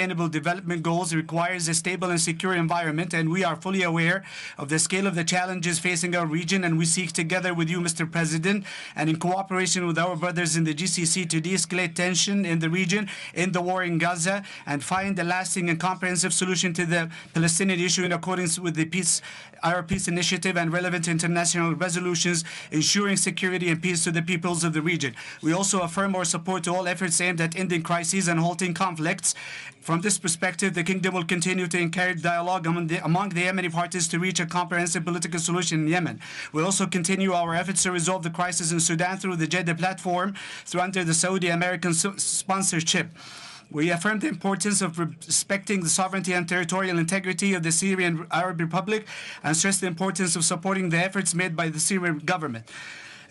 Sustainable Development Goals requires a stable and secure environment, and we are fully aware of the scale of the challenges facing our region, and we seek together with you, Mr. President, and in cooperation with our brothers in the GCC to de-escalate tension in the region, in the war in Gaza, and find a lasting and comprehensive solution to the Palestinian issue in accordance with the Arab Peace Initiative and relevant international resolutions, ensuring security and peace to the peoples of the region. We also affirm our support to all efforts aimed at ending crises and halting conflicts. From this perspective, the Kingdom will continue to encourage dialogue among the Yemeni parties to reach a comprehensive political solution in Yemen. We'll also continue our efforts to resolve the crisis in Sudan through the Jeddah platform under the Saudi-American sponsorship. We affirm the importance of respecting the sovereignty and territorial integrity of the Syrian Arab Republic and stress the importance of supporting the efforts made by the Syrian government.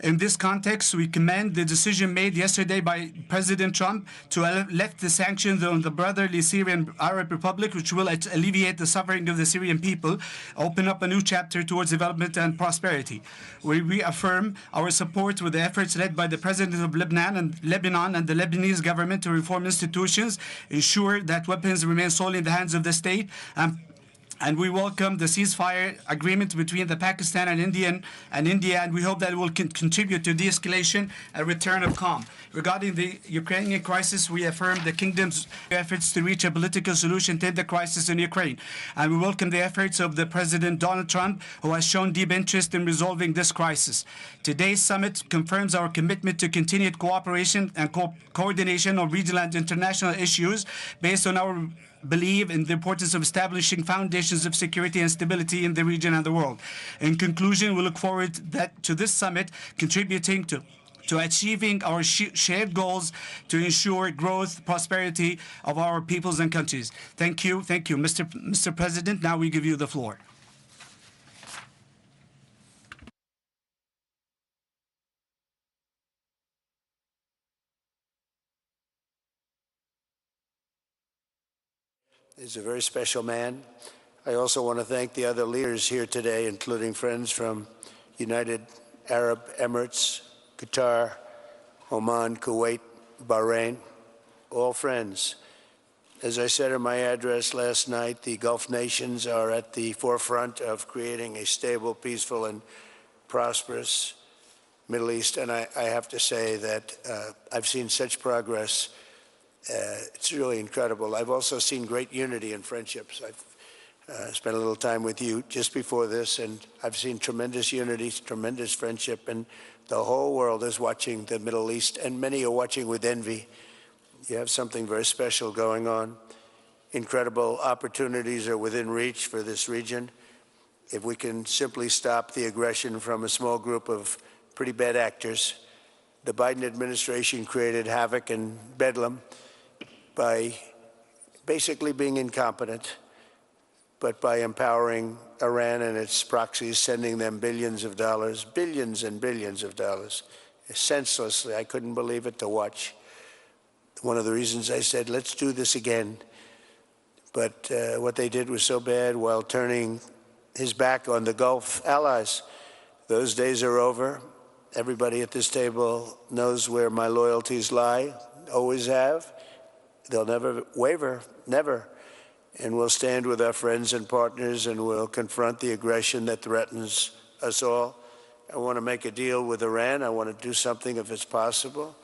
In this context, we commend the decision made yesterday by President Trump to lift the sanctions on the brotherly Syrian Arab Republic, which will alleviate the suffering of the Syrian people, open up a new chapter towards development and prosperity. We reaffirm our support with the efforts led by the President of Lebanon and the Lebanese government to reform institutions, ensure that weapons remain solely in the hands of the state, and we welcome the ceasefire agreement between the Pakistan and India, and we hope that it will contribute to de-escalation and return of calm. Regarding the Ukrainian crisis, we affirm the Kingdom's efforts to reach a political solution to the crisis in Ukraine. And we welcome the efforts of the President Donald Trump, who has shown deep interest in resolving this crisis. Today's summit confirms our commitment to continued cooperation and coordination on regional and international issues based on our believe in the importance of establishing foundations of security and stability in the region and the world. In conclusion, we look forward to this summit contributing to achieving our shared goals to ensure growth, prosperity of our peoples and countries. Thank you. Thank you. Mr. President, now we give you the floor. He's a very special man. I also want to thank the other leaders here today, including friends from United Arab Emirates, Qatar, Oman, Kuwait, Bahrain, all friends. As I said in my address last night, the Gulf nations are at the forefront of creating a stable, peaceful, and prosperous Middle East. And I have to say that I've seen such progress. It's really incredible. I've also seen great unity and friendships. I've spent a little time with you just before this, and I've seen tremendous unity, tremendous friendship, and the whole world is watching the Middle East, and many are watching with envy. You have something very special going on. Incredible opportunities are within reach for this region. If we can simply stop the aggression from a small group of pretty bad actors. The Biden administration created havoc and bedlam by basically being incompetent, but by empowering Iran and its proxies, sending them billions of dollars, billions and billions of dollars, senselessly. I couldn't believe it to watch. One of the reasons I said, let's do this again. But what they did was so bad while turning his back on the Gulf allies. Those days are over. Everybody at this table knows where my loyalties lie, always have. They'll never waver, never. And we'll stand with our friends and partners, and we'll confront the aggression that threatens us all. I want to make a deal with Iran. I want to do something if it's possible.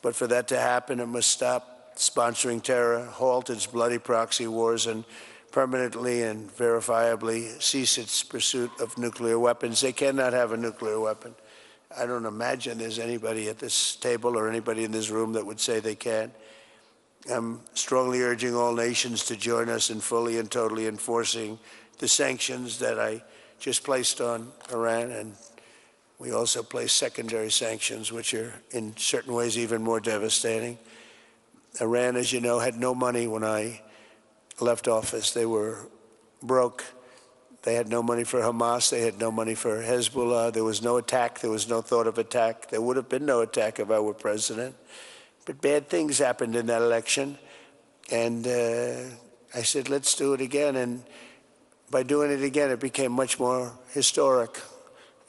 But for that to happen, it must stop sponsoring terror, halt its bloody proxy wars, and permanently and verifiably cease its pursuit of nuclear weapons. They cannot have a nuclear weapon. I don't imagine there's anybody at this table or anybody in this room that would say they can. I'm strongly urging all nations to join us in fully and totally enforcing the sanctions that I just placed on Iran, and we also placed secondary sanctions, which are in certain ways even more devastating. Iran, as you know, had no money when I left office. They were broke. They had no money for Hamas. They had no money for Hezbollah. There was no attack. There was no thought of attack. There would have been no attack if I were president. But bad things happened in that election. And I said, let's do it again. And by doing it again, it became much more historic.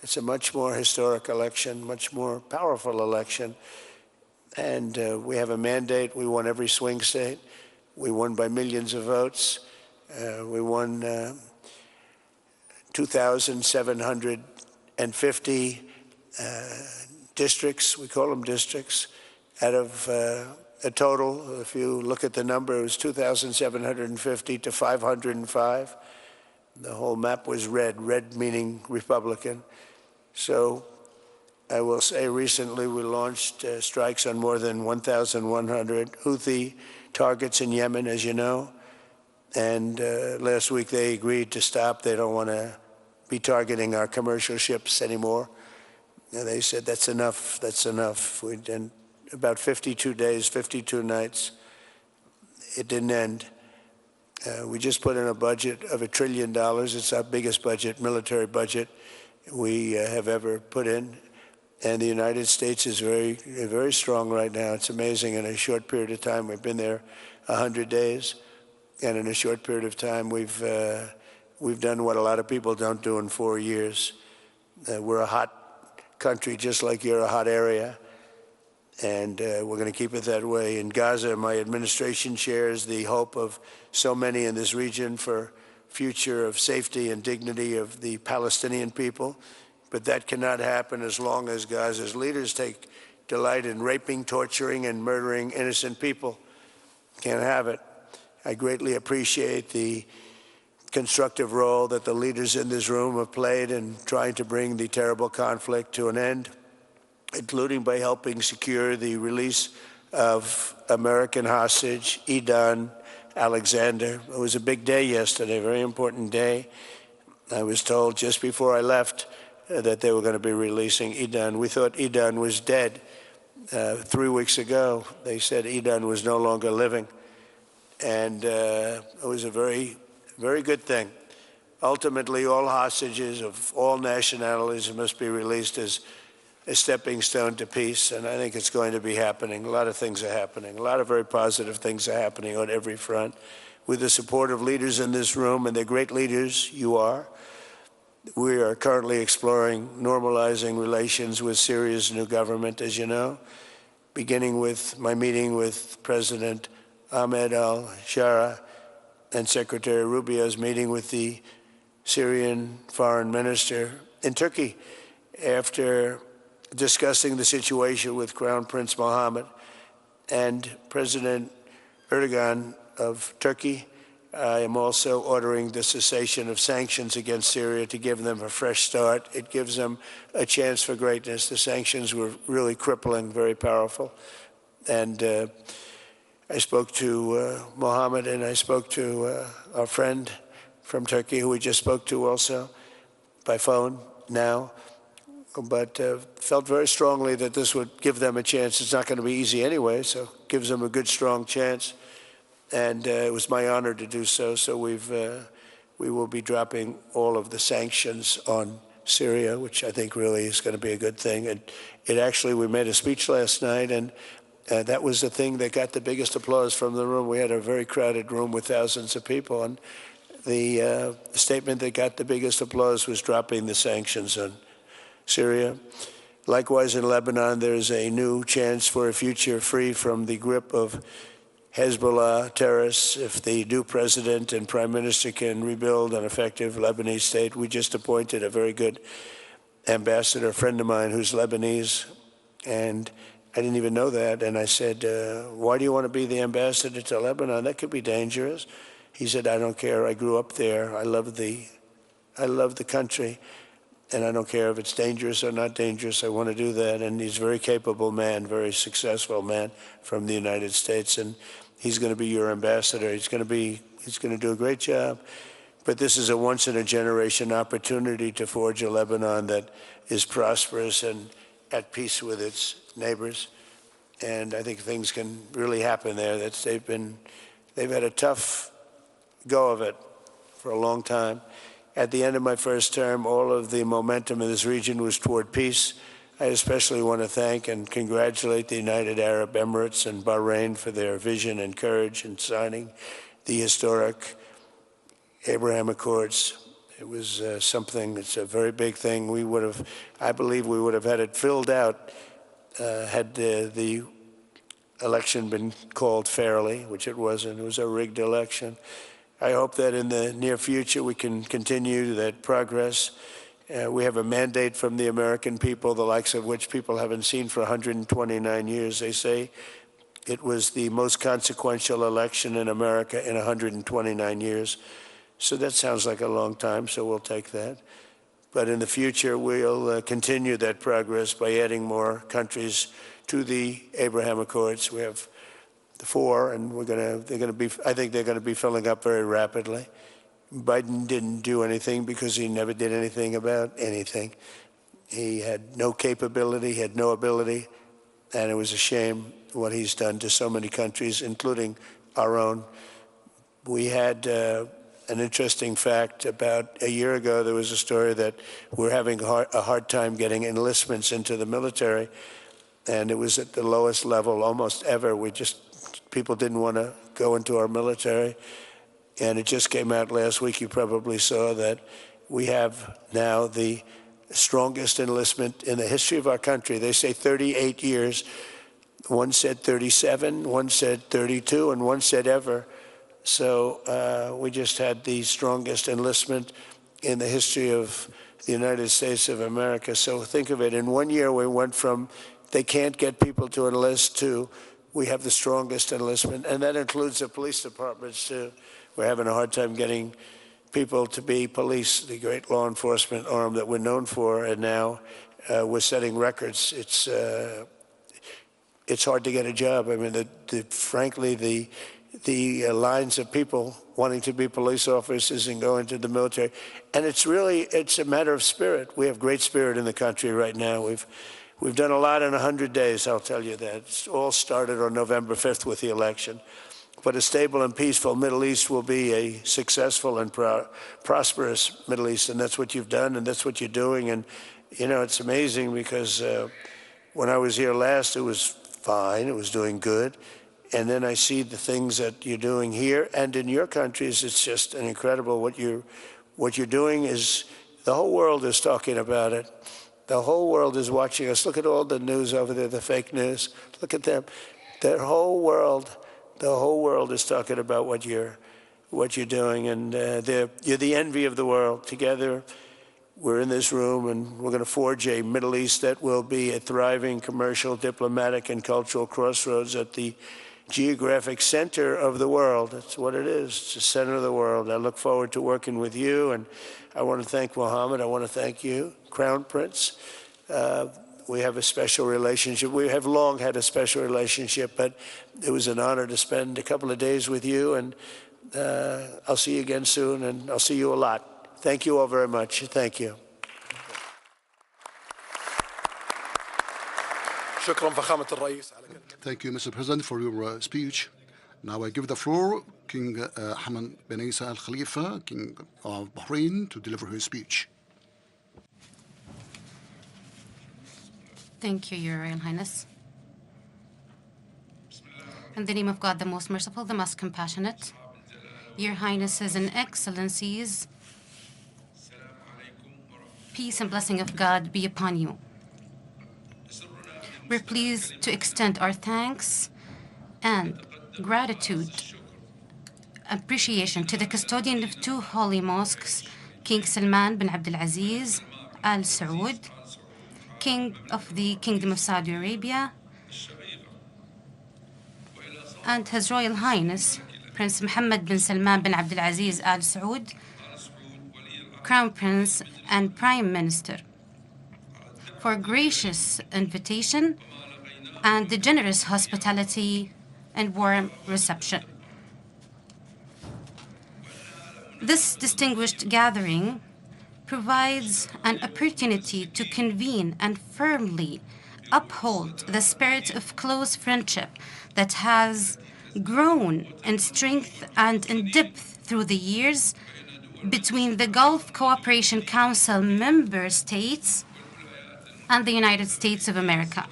It's a much more historic election, much more powerful election. And we have a mandate. We want every swing state. We won by millions of votes. We won 2,750 districts, we call them districts, out of a total, if you look at the number, it was 2,750 to 505. The whole map was red meaning Republican. So I will say recently we launched strikes on more than 1,100 Houthi targets in Yemen, as you know. And last week they agreed to stop. They don't want to be targeting our commercial ships anymore. And they said, that's enough, that's enough. We did about 52 days, 52 nights. It didn't end. We just put in a budget of $1 trillion. It's our biggest budget, military budget, we have ever put in. And the United States is very strong right now. It's amazing. In a short period of time, we've been there 100 days. And in a short period of time, we've done what a lot of people don't do in 4 years. We're a hot country, just like you're a hot area. And we're going to keep it that way. In Gaza, my administration shares the hope of so many in this region for future of safety and dignity of the Palestinian people. But that cannot happen as long as Gaza's leaders take delight in raping, torturing, and murdering innocent people. Can't have it. I greatly appreciate the constructive role that the leaders in this room have played in trying to bring the terrible conflict to an end, including by helping secure the release of American hostage Edan Alexander. It was a big day yesterday, a very important day. I was told just before I left that they were going to be releasing Edan. We thought Edan was dead 3 weeks ago. They said Edan was no longer living. And it was a very, very good thing. Ultimately, all hostages of all nationalities must be released as a stepping stone to peace, and I think it's going to be happening. A lot of things are happening. A lot of very positive things are happening on every front. With the support of leaders in this room, and they're great leaders, you are, we are currently exploring normalizing relations with Syria's new government, as you know, beginning with my meeting with President Ahmed al-Shara and Secretary Rubio's meeting with the Syrian foreign minister in Turkey after discussing the situation with Crown Prince Mohammed and President Erdogan of Turkey. I am also ordering the cessation of sanctions against Syria to give them a fresh start. It gives them a chance for greatness. The sanctions were really crippling, very powerful. And I spoke to Mohammed, and I spoke to our friend from Turkey, who we just spoke to also by phone now, but felt very strongly that this would give them a chance. It's not going to be easy anyway, so it gives them a good, strong chance. And it was my honor to do so. So we will be dropping all of the sanctions on Syria, which I think really is going to be a good thing. And it actually, we made a speech last night, and that was the thing that got the biggest applause from the room. We had a very crowded room with thousands of people, and the statement that got the biggest applause was dropping the sanctions on Syria. Likewise, in Lebanon, there's a new chance for a future free from the grip of Hezbollah terrorists if the new president and prime minister can rebuild an effective Lebanese state. We just appointed a very good ambassador, a friend of mine who's Lebanese, and I didn't even know that. And I said, why do you want to be the ambassador to Lebanon? That could be dangerous. He said, I don't care. I grew up there. I love the country. And I don't care if it's dangerous or not dangerous. I want to do that. And he's a very capable man, very successful man from the United States. And he's going to be your ambassador. He's going to do a great job. But this is a once-in-a-generation opportunity to forge a Lebanon that is prosperous and at peace with its neighbors. And I think things can really happen there. They've had a tough go of it for a long time. At the end of my first term, all of the momentum in this region was toward peace. I especially want to thank and congratulate the United Arab Emirates and Bahrain for their vision and courage in signing the historic Abraham Accords. It was something, it's a very big thing. I believe we would have had it filled out had the election been called fairly, which it wasn't. It was a rigged election. I hope that in the near future we can continue that progress. We have a mandate from the American people, the likes of which people haven't seen for 129 years. They say it was the most consequential election in America in 129 years. So that sounds like a long time, so we'll take that. But in the future, we'll continue that progress by adding more countries to the Abraham Accords. We have the 4, and I think they're going to be filling up very rapidly. Biden didn't do anything because he never did anything about anything. He had no capability, he had no ability, and it was a shame what he's done to so many countries, including our own. We had an interesting fact. About a year ago, there was a story that we're having a hard time getting enlistments into the military, and it was at the lowest level almost ever. People didn't want to go into our military. And it just came out last week, you probably saw that we have now the strongest enlistment in the history of our country. They say 38 years. One said 37, one said 32, and one said ever. So we just had the strongest enlistment in the history of the United States of America. So think of it. In 1 year, we went from they can't get people to enlist to we have the strongest enlistment. And that includes the police departments, too. We're having a hard time getting people to be police, the great law enforcement arm that we're known for, and now we're setting records. It's hard to get a job. I mean, frankly, the lines of people wanting to be police officers and go into the military, and it's a matter of spirit. We have great spirit in the country right now. We've done a lot in 100 days, I'll tell you that. It's all started on November 5th with the election. But a stable and peaceful Middle East will be a successful and prosperous Middle East, and that's what you've done, and that's what you're doing. And, you know, it's amazing because when I was here last, it was fine, it was doing good. And then I see the things that you're doing here and in your countries. It's just an incredible what you're doing is the whole world is talking about it. The whole world is watching us. Look at all the news over there, the fake news. Look at them. The whole world is talking about what you're doing, and you're the envy of the world. Together, we're in this room, and we're going to forge a Middle East that will be a thriving commercial, diplomatic, and cultural crossroads at the geographic center of the world. That's what it is. It's the center of the world. I look forward to working with you, and I want to thank Mohammed. I want to thank you, Crown Prince. We have a special relationship. We have long had a special relationship, but it was an honor to spend a couple of days with you, and I'll see you again soon, and I'll see you a lot. Thank you all very much. Thank you. Thank you, Mr. President, for your speech. Now I give the floor King Hamad bin Isa Al Khalifa, King of Bahrain, to deliver his speech. Thank you, Your Royal Highness. In the name of God, the most merciful, the most compassionate, Your Highnesses and Excellencies, peace and blessing of God be upon you. We're pleased to extend our thanks and gratitude, appreciation to the custodian of two holy mosques, King Salman bin Abdulaziz Al Saud, King of the Kingdom of Saudi Arabia, and His Royal Highness Prince Mohammed bin Salman bin Abdulaziz Al Saud, Crown Prince and Prime Minister, for gracious invitation and the generous hospitality and warm reception. This distinguished gathering provides an opportunity to convene and firmly uphold the spirit of close friendship that has grown in strength and in depth through the years between the Gulf Cooperation Council member states and the United States of America.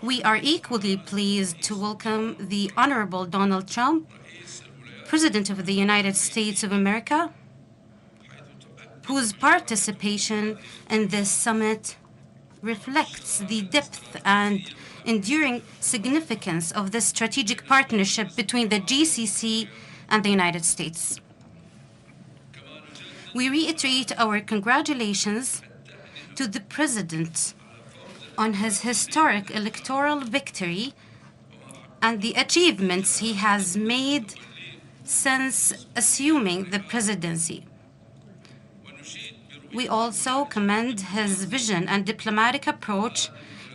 We are equally pleased to welcome the Honorable Donald Trump, President of the United States of America, whose participation in this summit reflects the depth and enduring significance of this strategic partnership between the GCC and the United States. We reiterate our congratulations to the President on his historic electoral victory and the achievements he has made since assuming the presidency. We also commend his vision and diplomatic approach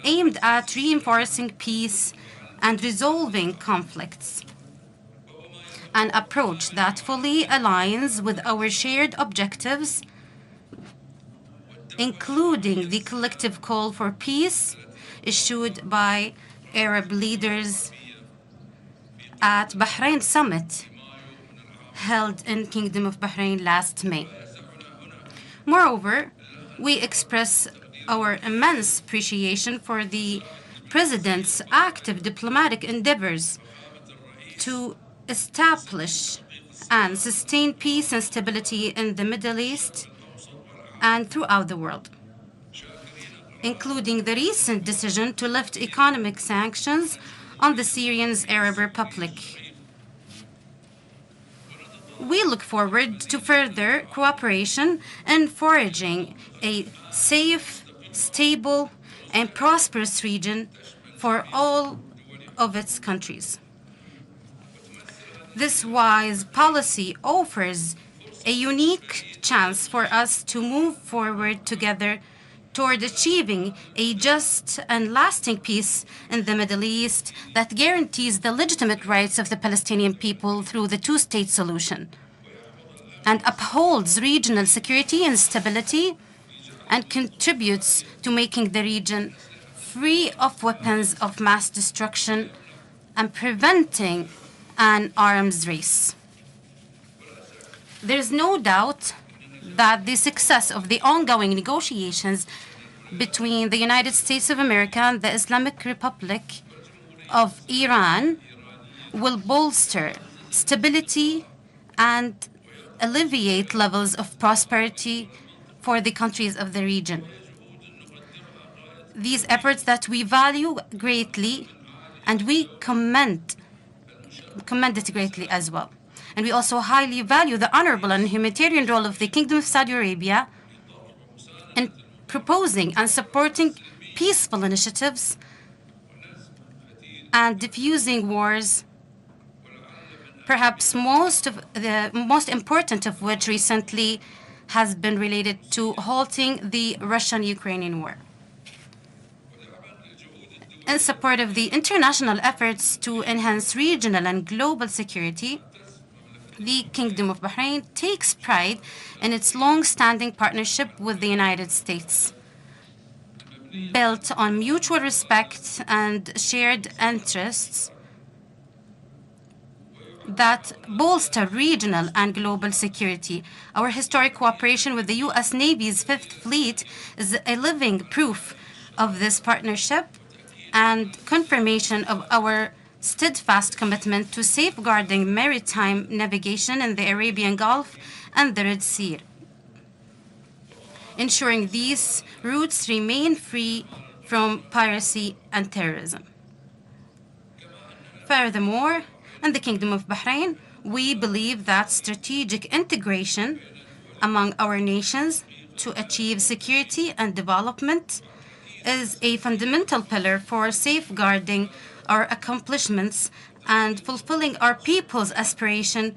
aimed at reinforcing peace and resolving conflicts, an approach that fully aligns with our shared objectives, including the collective call for peace issued by Arab leaders at Bahrain Summit held in Kingdom of Bahrain last May. Moreover, we express our immense appreciation for the President's active diplomatic endeavors to establish and sustain peace and stability in the Middle East and throughout the world, including the recent decision to lift economic sanctions on the Syrian Arab Republic. We look forward to further cooperation in forging a safe, stable, and prosperous region for all of its countries. This wise policy offers a unique chance for us to move forward together toward achieving a just and lasting peace in the Middle East that guarantees the legitimate rights of the Palestinian people through the two-state solution and upholds regional security and stability and contributes to making the region free of weapons of mass destruction and preventing an arms race. There is no doubt that the success of the ongoing negotiations between the United States of America and the Islamic Republic of Iran will bolster stability and alleviate levels of prosperity for the countries of the region. These efforts that we value greatly and we commend it greatly as well. And we also highly value the honorable and humanitarian role of the Kingdom of Saudi Arabia in proposing and supporting peaceful initiatives and diffusing wars, perhaps the most important of which recently has been related to halting the Russian-Ukrainian war. In support of the international efforts to enhance regional and global security, the Kingdom of Bahrain takes pride in its long-standing partnership with the United States, built on mutual respect and shared interests that bolster regional and global security. Our historic cooperation with the U.S. Navy's Fifth Fleet is a living proof of this partnership and confirmation of our steadfast commitment to safeguarding maritime navigation in the Arabian Gulf and the Red Sea, ensuring these routes remain free from piracy and terrorism. Furthermore, in the Kingdom of Bahrain, we believe that strategic integration among our nations to achieve security and development is a fundamental pillar for safeguarding our accomplishments and fulfilling our people's aspiration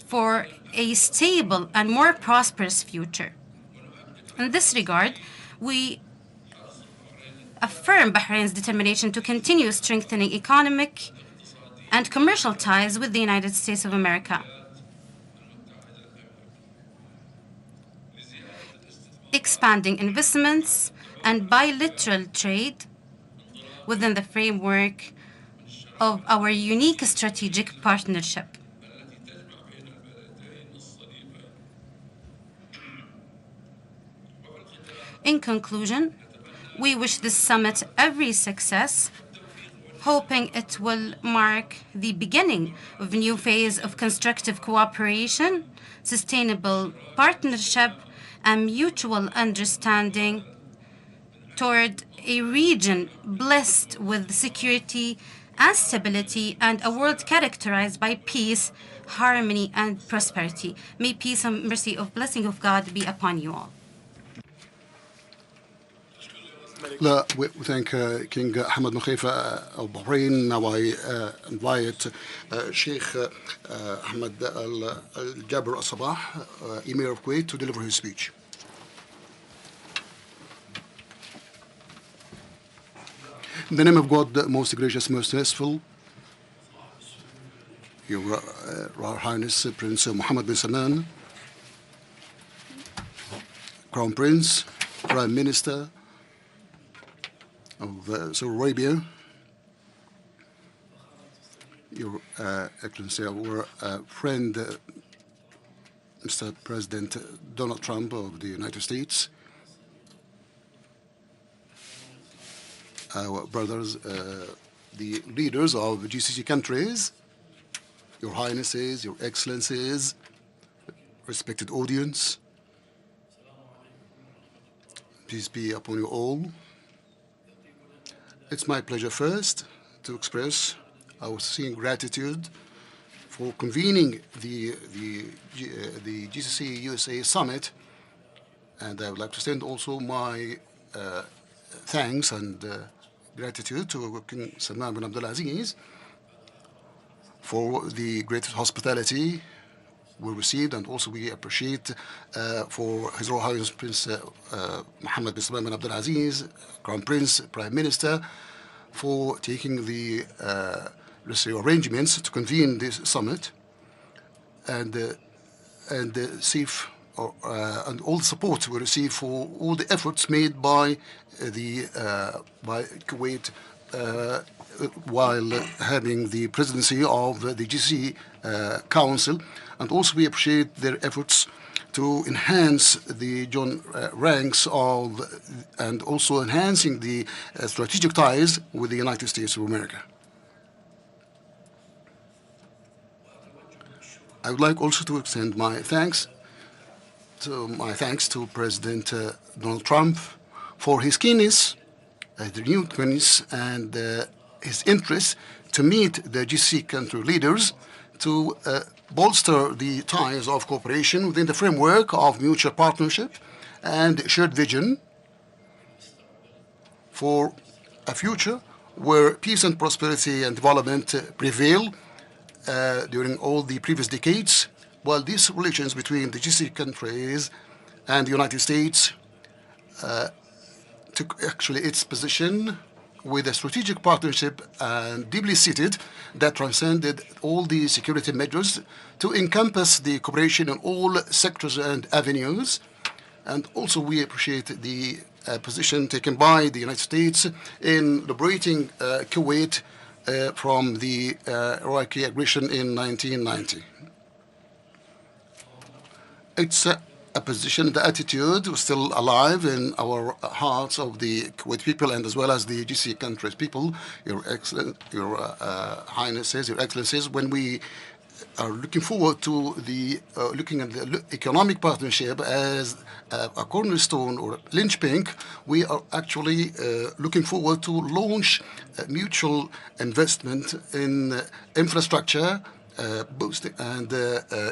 for a stable and more prosperous future. In this regard, we affirm Bahrain's determination to continue strengthening economic and commercial ties with the United States of America, expanding investments and bilateral trade within the framework of our unique strategic partnership. In conclusion, we wish this summit every success, hoping it will mark the beginning of a new phase of constructive cooperation, sustainable partnership, and mutual understanding toward a region blessed with security and stability, and a world characterized by peace, harmony, and prosperity. May peace and mercy of blessing of God be upon you all. We thank King Hamad bin Khalifa of Bahrain. Now I invite Sheikh Ahmed Al-Jabr Al-Sabah, Emir of Kuwait, to deliver his speech. In the name of God, the most gracious, most merciful, Your Royal Highness Prince Mohammed bin Salman, Crown Prince, Prime Minister of Saudi Arabia, Your Excellency, our friend, Mr. President Donald Trump of the United States, our brothers, the leaders of GCC countries, Your Highnesses, Your Excellencies, respected audience, peace be upon you all. It's my pleasure first to express our sincere gratitude for convening the GCC-USA Summit, and I would like to extend also my thanks and gratitude to King Salman bin Abdulaziz for the great hospitality we received, and also we appreciate for His Royal Highness Prince Mohammed bin Salman bin Abdulaziz, Crown Prince, Prime Minister, for taking the arrangements to convene this summit, and safe and all the support we receive for all the efforts made by Kuwait while having the presidency of the GCC Council, and also we appreciate their efforts to enhance the joint ranks of, and also enhancing the strategic ties with the United States of America. I would like also to extend my thanks to President Donald Trump for his keenness, renewed keenness, and his interest to meet the GCC country leaders to bolster the ties of cooperation within the framework of mutual partnership and shared vision for a future where peace and prosperity and development prevail during all the previous decades, while these relations between the GCC countries and the United States took actually its position with a strategic partnership and deeply seated that transcended all the security measures to encompass the cooperation in all sectors and avenues. And also we appreciate the position taken by the United States in liberating Kuwait from the Iraqi aggression in 1990. It's a position, the attitude was still alive in our hearts of the Kuwait people and as well as the GCC countries people, Your Highnesses, Your Excellencies, when we are looking forward to the looking at the economic partnership as a cornerstone or linchpin. We are actually looking forward to launch mutual investment in infrastructure, boosting and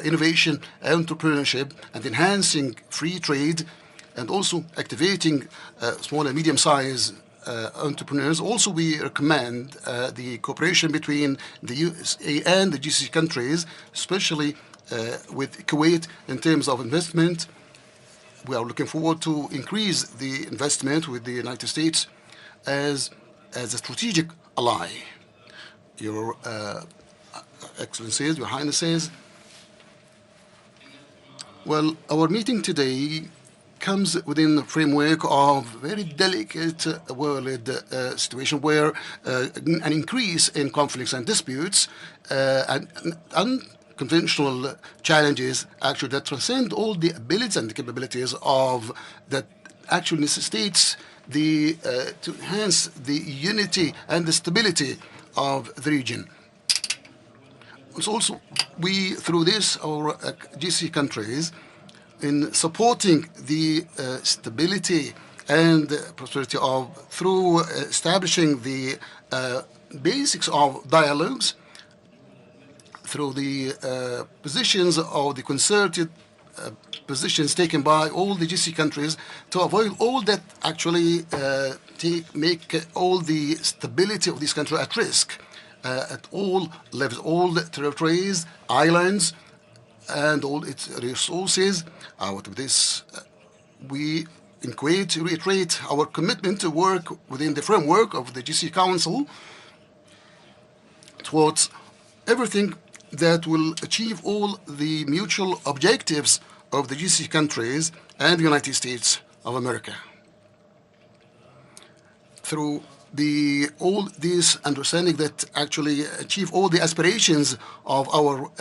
innovation, entrepreneurship, and enhancing free trade, and also activating small and medium-sized entrepreneurs. Also, we recommend the cooperation between the USA and the GCC countries, especially with Kuwait in terms of investment. We are looking forward to increase the investment with the United States as a strategic ally. Your Excellencies, Your Highnesses, well, our meeting today comes within the framework of very delicate world situation where an increase in conflicts and disputes and unconventional challenges actually that transcend all the abilities and the capabilities of that actually necessitates the to enhance the unity and the stability of the region. It's also we through this our GCC countries in supporting the stability and prosperity through establishing the basics of dialogues, through the positions of the concerted positions taken by all the GCC countries to avoid all that actually make all the stability of this country at risk at all levels, all territories, islands, and all its resources. Out of this, we in Kuwait reiterate our commitment to work within the framework of the GCC Council towards everything that will achieve all the mutual objectives of the GCC countries and the United States of America. Through all this understanding that actually achieve all the aspirations of our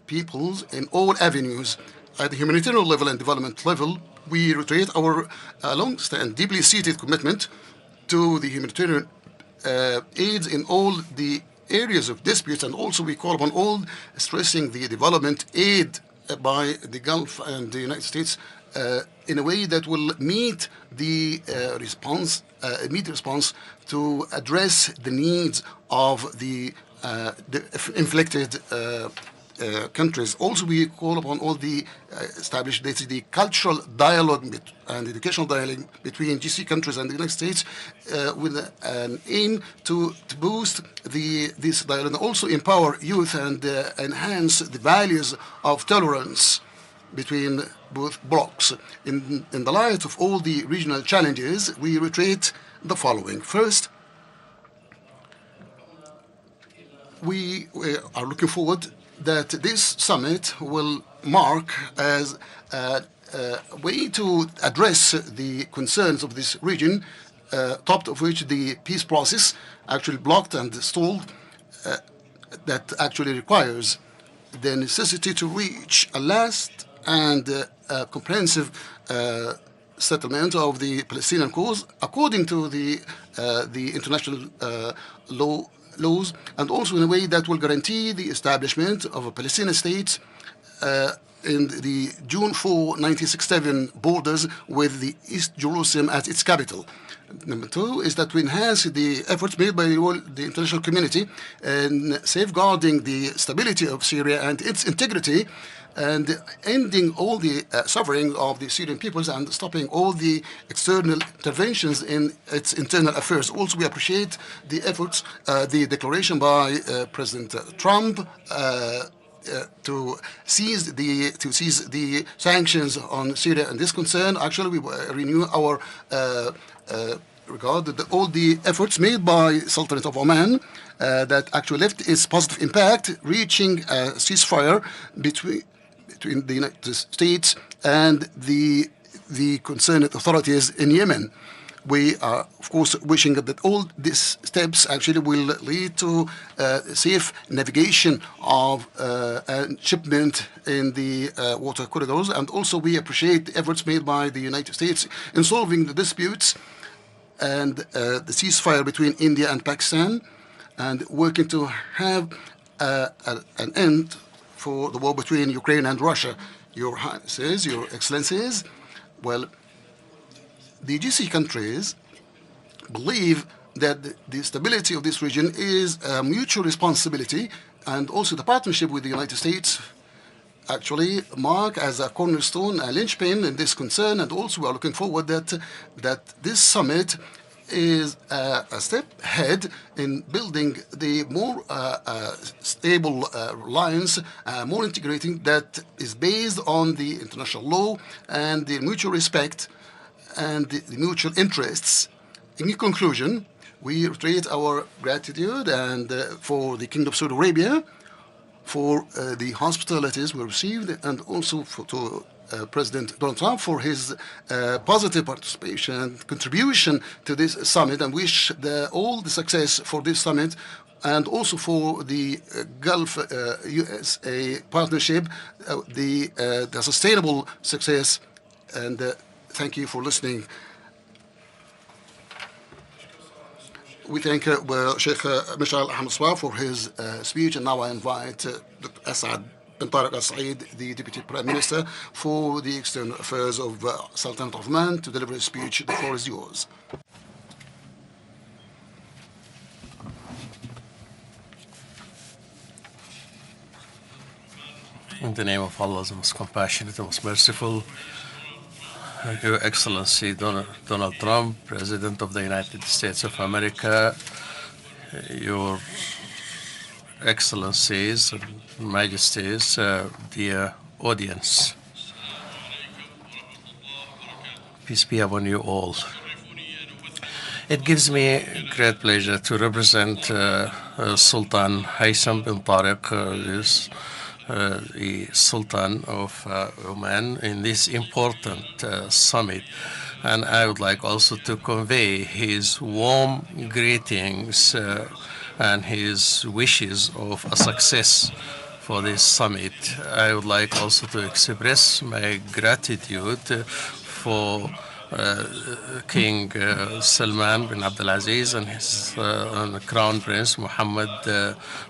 peoples in all avenues at the humanitarian level and development level, we reiterate our long-standing, deeply seated commitment to the humanitarian aids in all the areas of disputes, and also we call upon all stressing the development aid by the Gulf and the United States in a way that will meet the immediate response to address the needs of the inflicted countries. Also, we call upon all the established the cultural dialogue and educational dialogue between GCC countries and the United States with an aim to boost this dialogue and also empower youth and enhance the values of tolerance between both blocs. In the light of all the regional challenges, we reiterate the following. First, we are looking forward that this summit will mark as a way to address the concerns of this region, top of which the peace process actually blocked and stalled, that actually requires the necessity to reach a last and comprehensive settlement of the Palestinian cause according to the international laws, and also in a way that will guarantee the establishment of a Palestinian state in the June 4, 1967 borders with the East Jerusalem as its capital. Number two is that we enhance the efforts made by the international community in safeguarding the stability of Syria and its integrity, and ending all the suffering of the Syrian peoples and stopping all the external interventions in its internal affairs. Also, we appreciate the efforts, the declaration by President Trump to seize the sanctions on Syria. And this concern, actually, we renew our regard all the efforts made by Sultanate of Oman that actually left its positive impact, reaching a ceasefire between the United States and the concerned authorities in Yemen. We are, of course, wishing that all these steps actually will lead to safe navigation of shipment in the water corridors. And also we appreciate the efforts made by the United States in solving the disputes and the ceasefire between India and Pakistan, and working to have an end for the war between Ukraine and Russia. Your Highnesses, Your Excellencies, well, the GCC countries believe that the stability of this region is a mutual responsibility, and also the partnership with the United States actually mark as a cornerstone, a linchpin in this concern. And also we are looking forward that this summit is a step ahead in building the more stable alliance, more integrating, that is based on the international law and the mutual respect and the mutual interests. In conclusion, we reiterate our gratitude and for the Kingdom of Saudi Arabia for the hospitalities we received, and also to President Donald Trump for his positive participation and contribution to this summit, and wish all the success for this summit, and also for the Gulf USA partnership, the sustainable success. And thank you for listening. We thank Sheikh Mishal Ahmed Swab for his speech, and now I invite Dr. Asad bin Tariq Al-Said, the Deputy Prime Minister for the External Affairs of Sultanate of Oman, to deliver a speech. The floor is yours. In the name of Allah, the most compassionate, the most merciful, Your Excellency Donald Trump, President of the United States of America, Your Excellencies and Majesties, dear audience, peace be upon you all. It gives me great pleasure to represent Sultan Haitham bin Tariq, the Sultan of Oman, in this important summit. And I would like also to convey his warm greetings and his wishes of a success for this summit. I would like also to express my gratitude for King Salman bin Abdulaziz and his Crown Prince Mohammed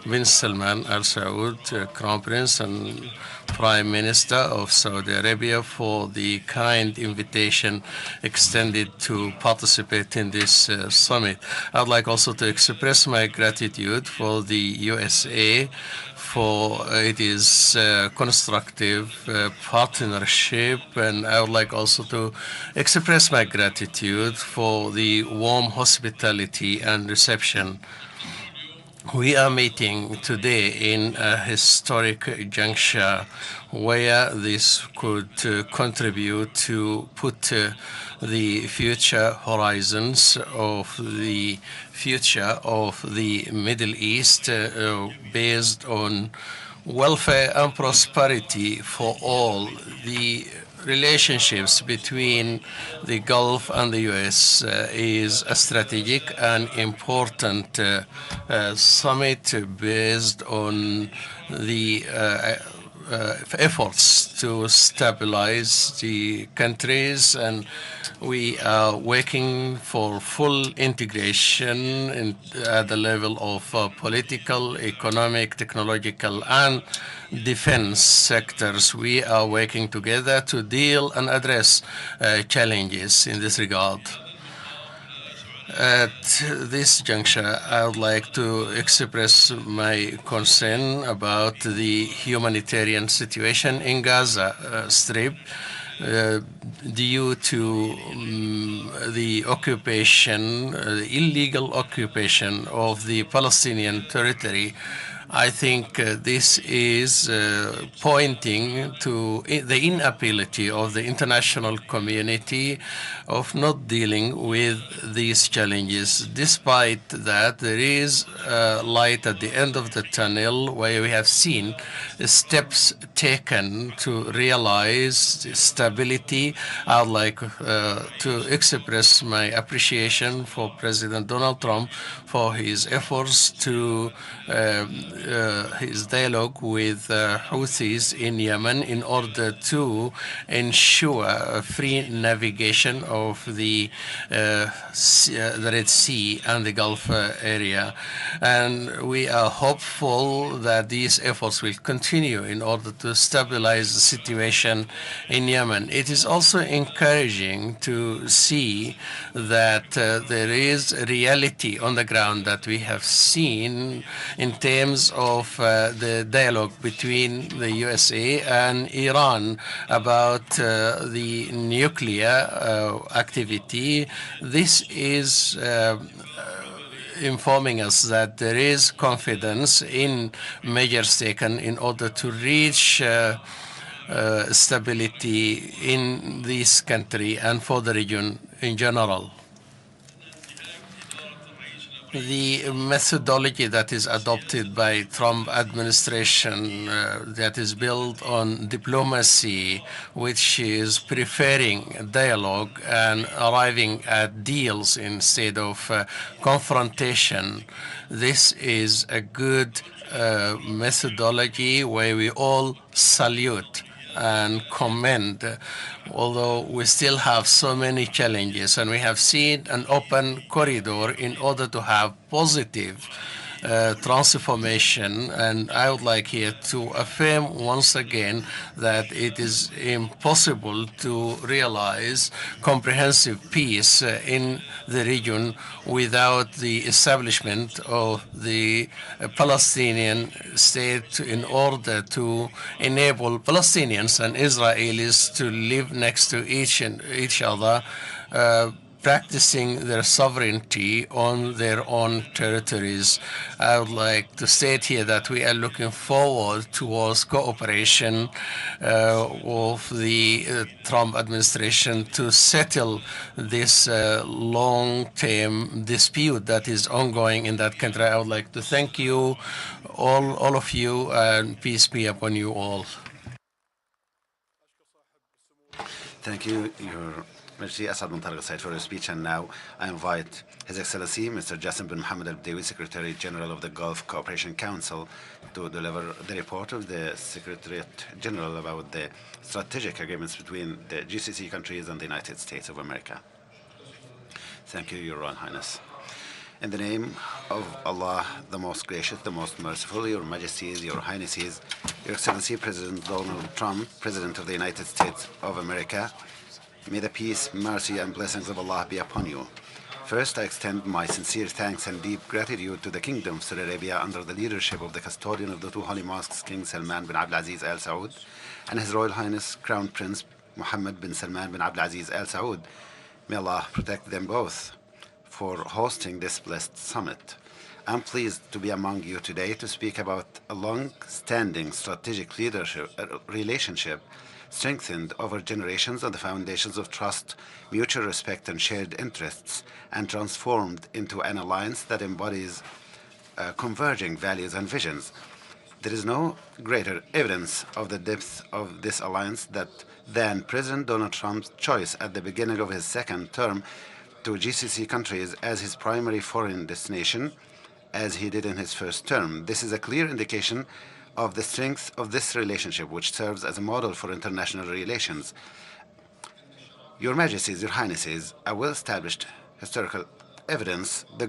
bin Salman Al Saud, Crown Prince and Prime Minister of Saudi Arabia, for the kind invitation extended to participate in this summit. I would like also to express my gratitude for the USA for it is constructive partnership, and I would like also to express my gratitude for the warm hospitality and reception. We are meeting today in a historic juncture where this could contribute to put the future horizons of the future of the Middle East based on welfare and prosperity for all. The relationships between the Gulf and the U.S. is a strategic and important summit based on the efforts to stabilize the countries, and we are working for full integration at the level of political, economic, technological, and defense sectors. We are working together to deal and address challenges in this regard. At this juncture, I would like to express my concern about the humanitarian situation in Gaza Strip due to the occupation, the illegal occupation of the Palestinian territory. I think this is pointing to the inability of the international community of not dealing with these challenges. Despite that, there is light at the end of the tunnel where we have seen steps taken to realize stability. I would like to express my appreciation for President Donald Trump for his efforts to his dialogue with Houthis in Yemen in order to ensure a free navigation of the Red Sea and the Gulf area. And we are hopeful that these efforts will continue in order to stabilize the situation in Yemen. It is also encouraging to see that there is reality on the ground that we have seen in terms of the dialogue between the USA and Iran about the nuclear activity. This is informing us that there is confidence in measures taken in order to reach stability in this country and for the region in general. The methodology that is adopted by Trump administration that is built on diplomacy, which is preferring dialogue and arriving at deals instead of confrontation, this is a good methodology where we all salute and commend, although we still have so many challenges, and we have seen an open corridor in order to have positive transformation. And I would like here to affirm once again that it is impossible to realize comprehensive peace in the region without the establishment of the Palestinian state in order to enable Palestinians and Israelis to live next to each other, practicing their sovereignty on their own territories. I would like to state here that we are looking forward towards cooperation of the Trump administration to settle this long-term dispute that is ongoing in that country. I would like to thank you, all of you, and peace be upon you all. Thank you, Your Majesty. Asad Muntarga Said, for your speech. And now I invite His Excellency Mr. Jassim bin Mohammed Al Bdawi, Secretary General of the Gulf Cooperation Council, to deliver the report of the Secretariat General about the strategic agreements between the GCC countries and the United States of America. Thank you, Your Royal Highness. In the name of Allah, the most gracious, the most merciful, Your Majesties, Your Highnesses, Your Excellency President Donald Trump, President of the United States of America, may the peace, mercy, and blessings of Allah be upon you. First, I extend my sincere thanks and deep gratitude to the Kingdom of Saudi Arabia under the leadership of the custodian of the two holy mosques, King Salman bin Abdulaziz Al Saud, and His Royal Highness Crown Prince Mohammed bin Salman bin Abdulaziz Al Saud. May Allah protect them both, for hosting this blessed summit. I'm pleased to be among you today to speak about a long-standing strategic relationship strengthened over generations on the foundations of trust, mutual respect, and shared interests, and transformed into an alliance that embodies converging values and visions. There is no greater evidence of the depth of this alliance than President Donald Trump's choice at the beginning of his second term to GCC countries as his primary foreign destination, as he did in his first term. This is a clear indication of the strength of this relationship, which serves as a model for international relations. Your Majesties, Your Highnesses, a well-established historical evidence, the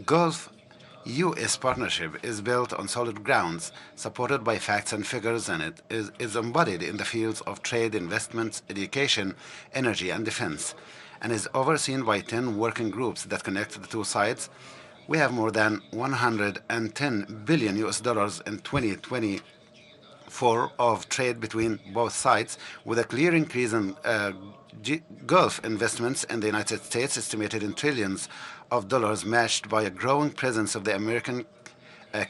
Gulf-U.S. partnership is built on solid grounds, supported by facts and figures, and it is embodied in the fields of trade, investments, education, energy, and defense, and is overseen by 10 working groups that connect the two sides. We have more than $110 billion in 2024 of trade between both sides, with a clear increase in Gulf investments in the United States, estimated in trillions of dollars, matched by a growing presence of the American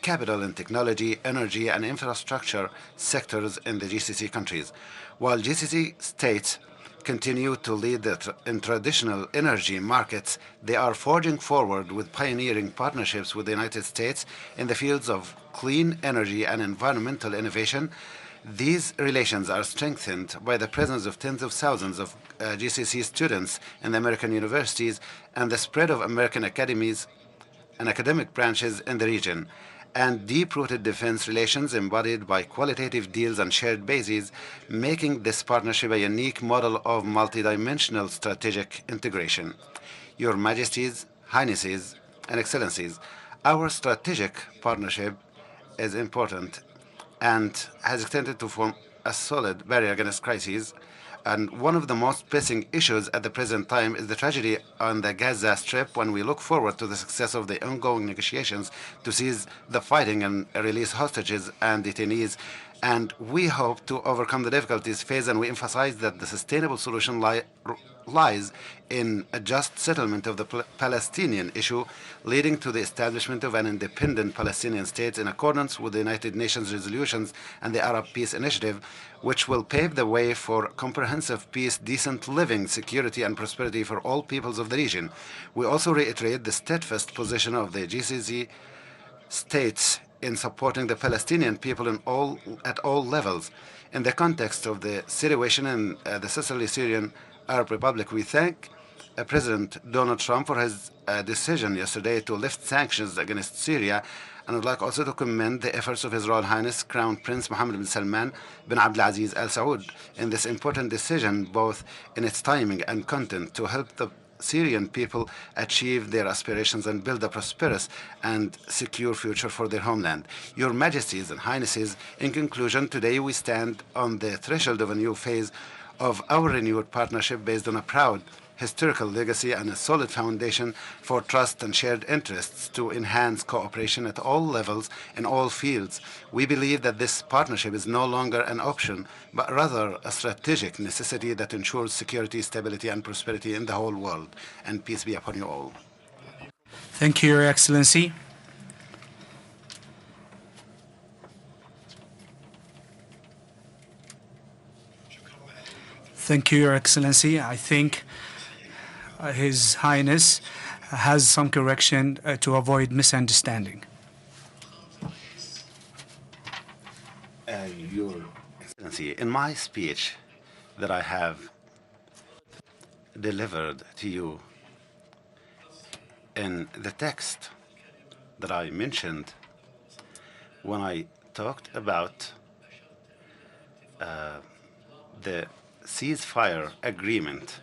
capital in technology, energy, and infrastructure sectors in the GCC countries. While GCC states continue to lead in traditional energy markets, they are forging forward with pioneering partnerships with the United States in the fields of clean energy and environmental innovation. These relations are strengthened by the presence of tens of thousands of GCC students in the American universities and the spread of American academies and academic branches in the region, and deep-rooted defense relations embodied by qualitative deals and shared bases, making this partnership a unique model of multidimensional strategic integration. Your Majesties, Highnesses, and Excellencies, our strategic partnership is important and has extended to form a solid barrier against crises. And one of the most pressing issues at the present time is the tragedy on the Gaza Strip. When we look forward to the success of the ongoing negotiations to cease the fighting and release hostages and detainees, and we hope to overcome the difficulties faced, and we emphasize that the sustainable solution lies in a just settlement of the Palestinian issue, leading to the establishment of an independent Palestinian state in accordance with the United Nations resolutions and the Arab Peace Initiative, which will pave the way for comprehensive peace, decent living, security, and prosperity for all peoples of the region. We also reiterate the steadfast position of the GCC states in supporting the Palestinian people at all levels. In the context of the situation in the Sicily Syrian Arab Republic, we thank President Donald Trump for his decision yesterday to lift sanctions against Syria, and I'd like also to commend the efforts of His Royal Highness Crown Prince Mohammed bin Salman bin Abdulaziz Al Saud in this important decision, both in its timing and content, to help the Syrian people achieve their aspirations and build a prosperous and secure future for their homeland. Your Majesties and Highnesses, in conclusion, today we stand on the threshold of a new phase of our renewed partnership based on a proud historical legacy and a solid foundation for trust and shared interests to enhance cooperation at all levels in all fields. We believe that this partnership is no longer an option, but rather a strategic necessity that ensures security, stability, and prosperity in the whole world. And peace be upon you all. Thank you, Your Excellency. Thank you, Your Excellency. I think His Highness has some correction to avoid misunderstanding. Your Excellency, in my speech that I have delivered to you, in the text that I mentioned, when I talked about the ceasefire agreement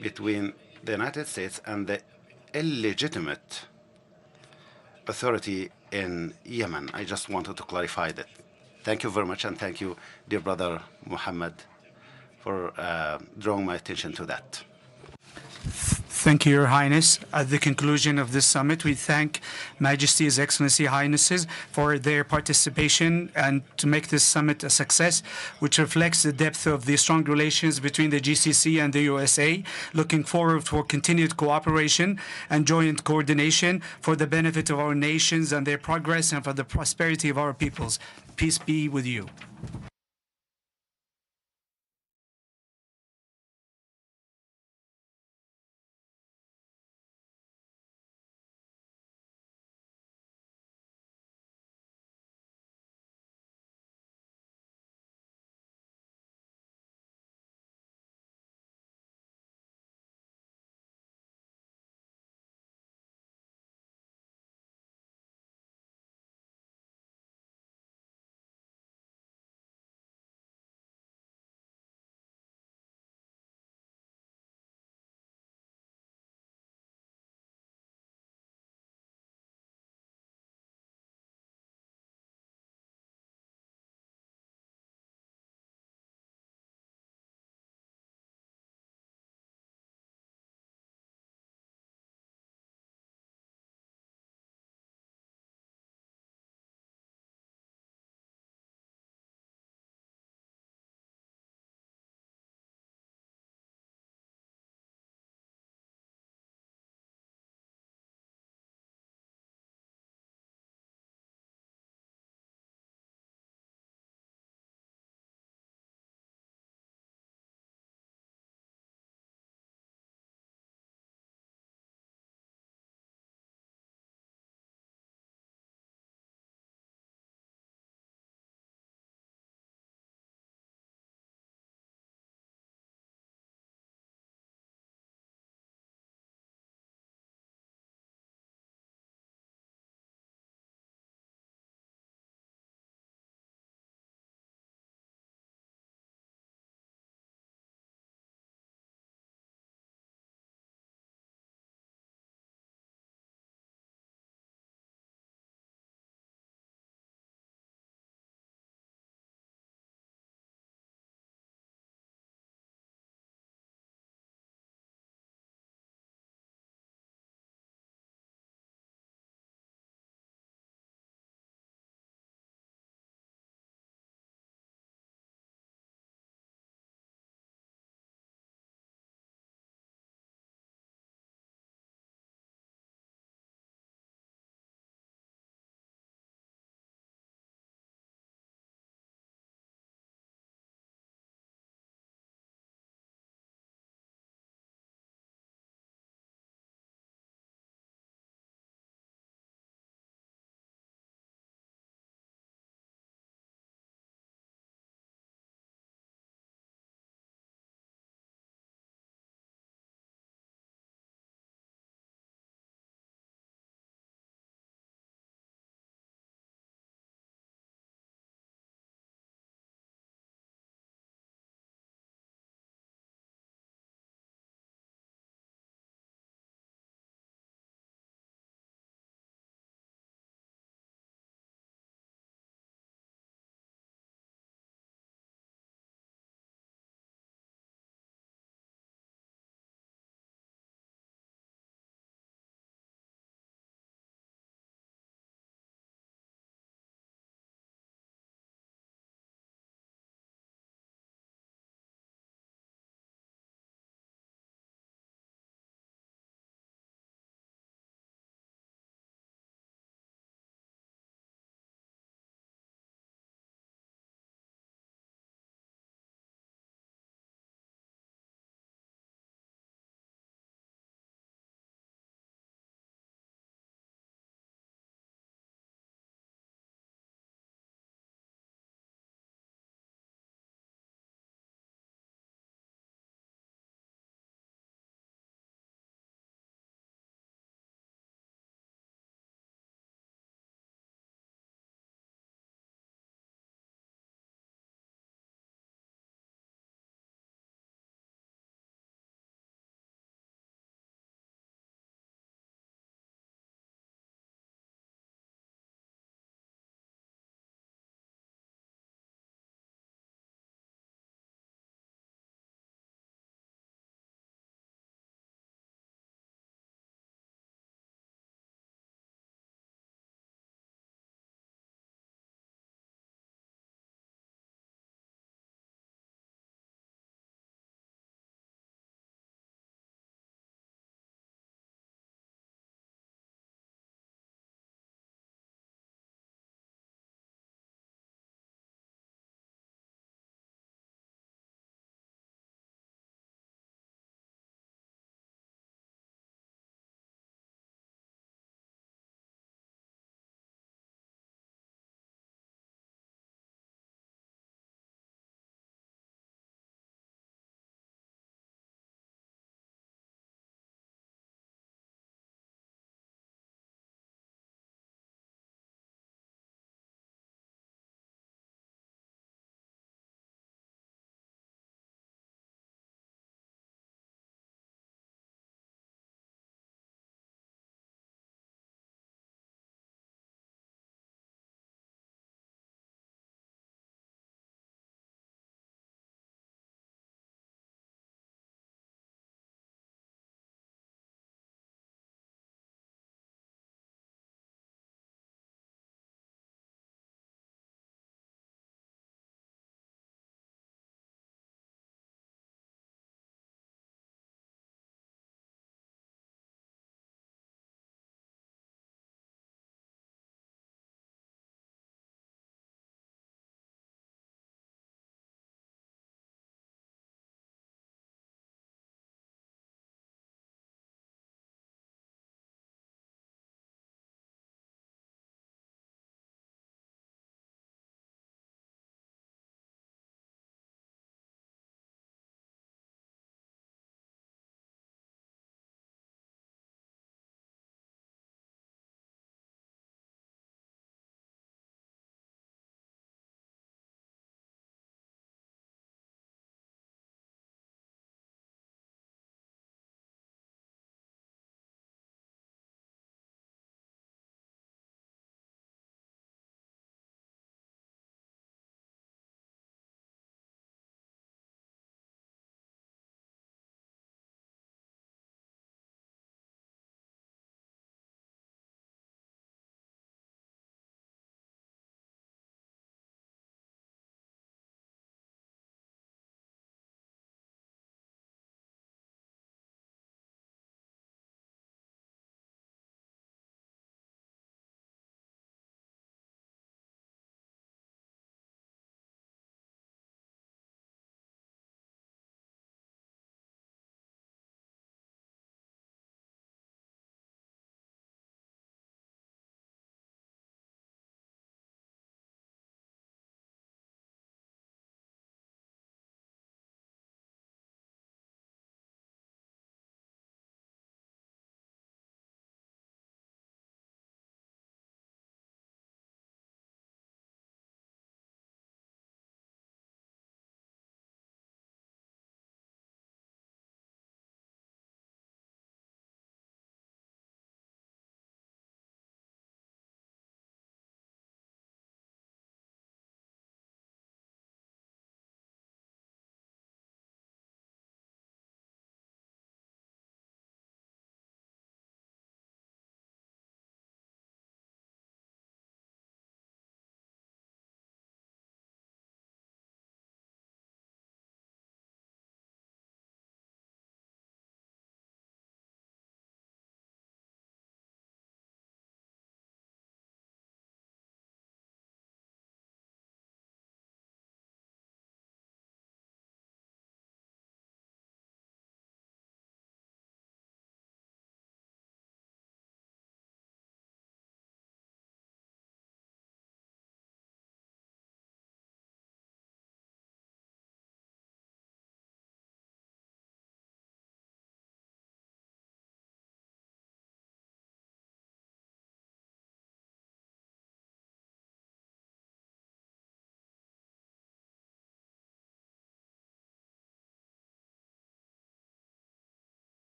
between the United States and the illegitimate authority in Yemen. I just wanted to clarify that. Thank you very much, and thank you, dear brother Muhammad, for drawing my attention to that. Thank you, Your Highness. At the conclusion of this summit, we thank Majesty, His Excellency, Highnesses for their participation and to make this summit a success, which reflects the depth of the strong relations between the GCC and the USA. Looking forward for continued cooperation and joint coordination for the benefit of our nations and their progress and for the prosperity of our peoples. Peace be with you.